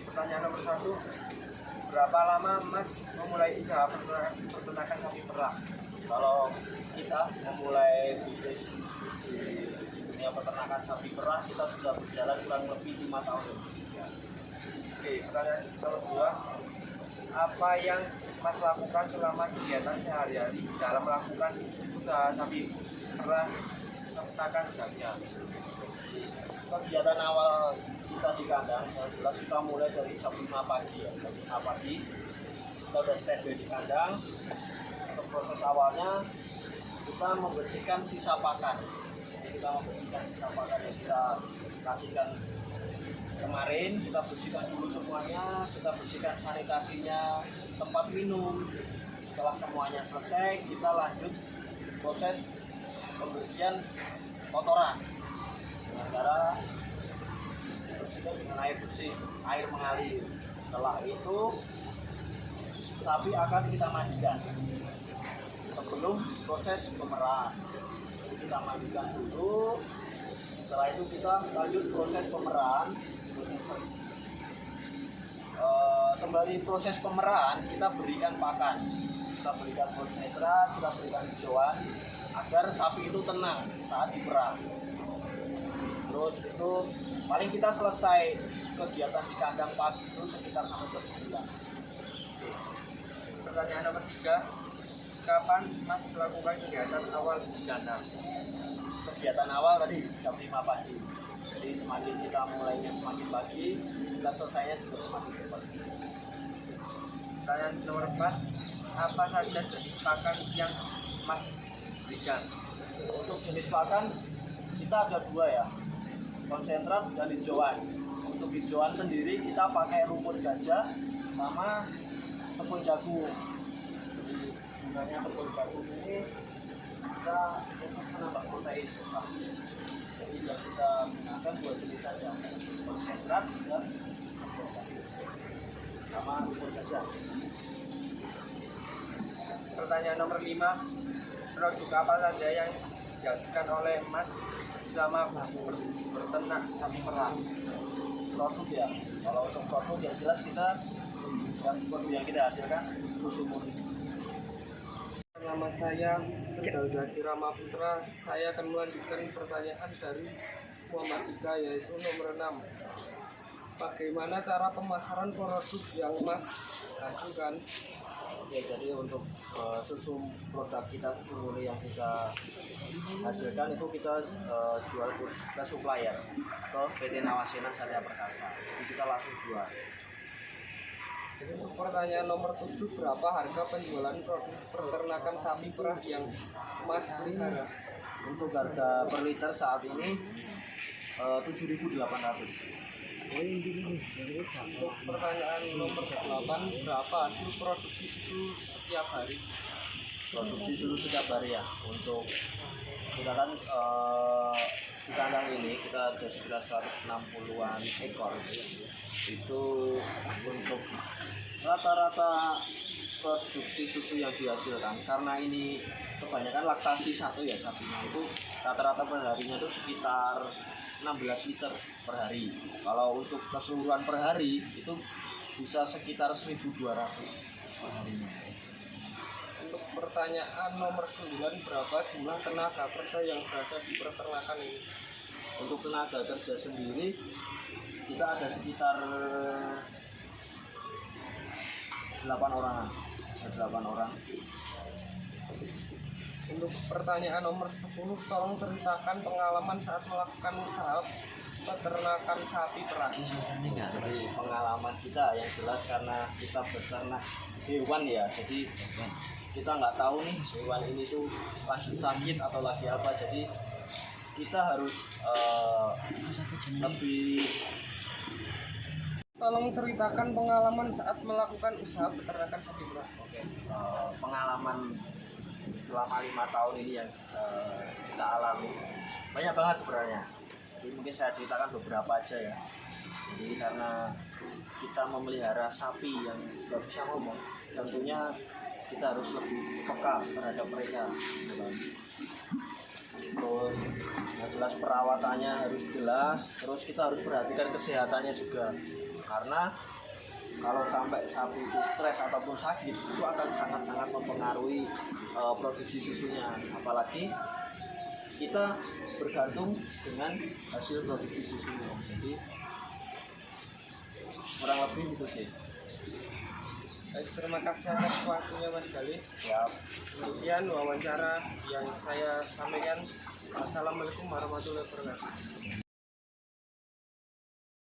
pertanyaan nomor 1. Berapa lama Mas memulai usaha peternakan sapi perah? Kalau kita memulai bisnis di dunia peternakan sapi perah, kita sudah berjalan kurang lebih 5 tahun. Oke, pertanyaan nomor 2. Apa yang Mas lakukan selama kegiatan sehari-hari dalam melakukan usaha sapi perah peternakan sapinya? Kegiatan awal kita di kandang, yang jelas kita mulai dari jam 5 pagi ya. Jam 5 pagi kita udah standby di kandang. Untuk proses awalnya kita membersihkan sisa pakan. Jadi kita membersihkan sisa pakan yang kita kasihkan kemarin, kita bersihkan dulu semuanya, kita bersihkan sanitasinya, tempat minum. Setelah semuanya selesai, kita lanjut proses pembersihan kotoran dengan cara bersihkan dengan air bersih, air mengalir. Setelah itu sapi akan kita mandikan sebelum proses pemerahan. Jadi kita mandikan dulu, setelah itu kita lanjut proses pemerahan. Sembari proses pemerahan kita berikan pakan, kita berikan konsentrasi, kita berikan hijauan agar sapi itu tenang saat diperah. Terus itu paling kita selesai kegiatan di kandang pagi itu sekitar sampai jam 9. Pertanyaan nomor 3. Kapan Mas melakukan kegiatan awal di kandang? Kegiatan awal tadi jam 5 pagi. Jadi semakin kita mulainya semakin pagi, kita selesainya juga semakin cepat. Pertanyaan nomor 4. Apa saja jenis pakan yang Mas berikan? Untuk jenis pakan kita ada 2 ya, konsentrat dan hijauan. Untuk hijauan sendiri kita pakai rumput gajah sama tepung jagung. Jadi gunanya tepung jagung ini kita untuk menambah protein. Jadi yang kita gunakan 2 jenis saja, konsentrat dan tepung jagung sama rumput gajah. Pertanyaan nomor 5. Produk apa saja yang dihasilkan oleh Mas selama berternak sapi perah? Produk ya, kalau untuk produk yang jelas kita yang kita hasilkan susu murni. Nama saya Sendal Zaki Rama Putra. Saya akan melanjutkan pertanyaan dari Muhammad Ika, yaitu nomor 6. Bagaimana cara pemasaran produk yang Mas hasilkan? Ya, jadi untuk susu produk kita, susu murni yang kita hasilkan itu kita jual ke supplier, ke PT Nawasena Satya Perkasa. Jadi kita langsung jual. Jadi untuk pertanyaan nomor 7, berapa harga penjualan produk peternakan sapi perah yang Mas pelihara? Untuk harga per liter saat ini 7.800. Untuk pertanyaan nomor 8, berapa hasil produksi susu setiap hari? Produksi susu setiap hari ya. Untuk kita kan di kandang ini kita ada sekitar 160-an ekor. Itu untuk rata-rata produksi susu yang dihasilkan, karena ini kebanyakan laktasi satu ya sapinya, itu rata-rata per harinya itu sekitar 16 liter per hari. Kalau untuk keseluruhan per hari itu bisa sekitar 1.200 per harinya. Untuk pertanyaan nomor 9, berapa jumlah tenaga kerja yang berada di peternakan ini? Untuk tenaga kerja sendiri kita ada sekitar 8 orang. Ada 8 orang. Untuk pertanyaan nomor 10, tolong ceritakan pengalaman saat melakukan usaha peternakan sapi perah. Jadi pengalaman kita yang jelas karena kita beternak hewan ya, jadi kita nggak tahu nih hewan ini tuh lagi sakit atau lagi apa, jadi kita harus lebih. Tolong ceritakan pengalaman saat melakukan usaha peternakan sapi perah. Pengalaman selama 5 tahun ini yang kita alami banyak banget sebenarnya. Jadi mungkin saya ceritakan beberapa aja ya. Jadi karena kita memelihara sapi yang nggak bisa ngomong, tentunya kita harus lebih peka terhadap mereka. Terus yang jelas perawatannya harus jelas, terus kita harus perhatikan kesehatannya juga, karena kalau sampai sapi itu stres ataupun sakit itu akan sangat-sangat mempengaruhi produksi susunya, apalagi kita bergantung dengan hasil produksi susunya. Jadi kurang lebih itu sih. Baik, terima kasih atas waktunya Mas Galih. Ya, Demikian wawancara yang saya sampaikan. Assalamualaikum warahmatullahi wabarakatuh.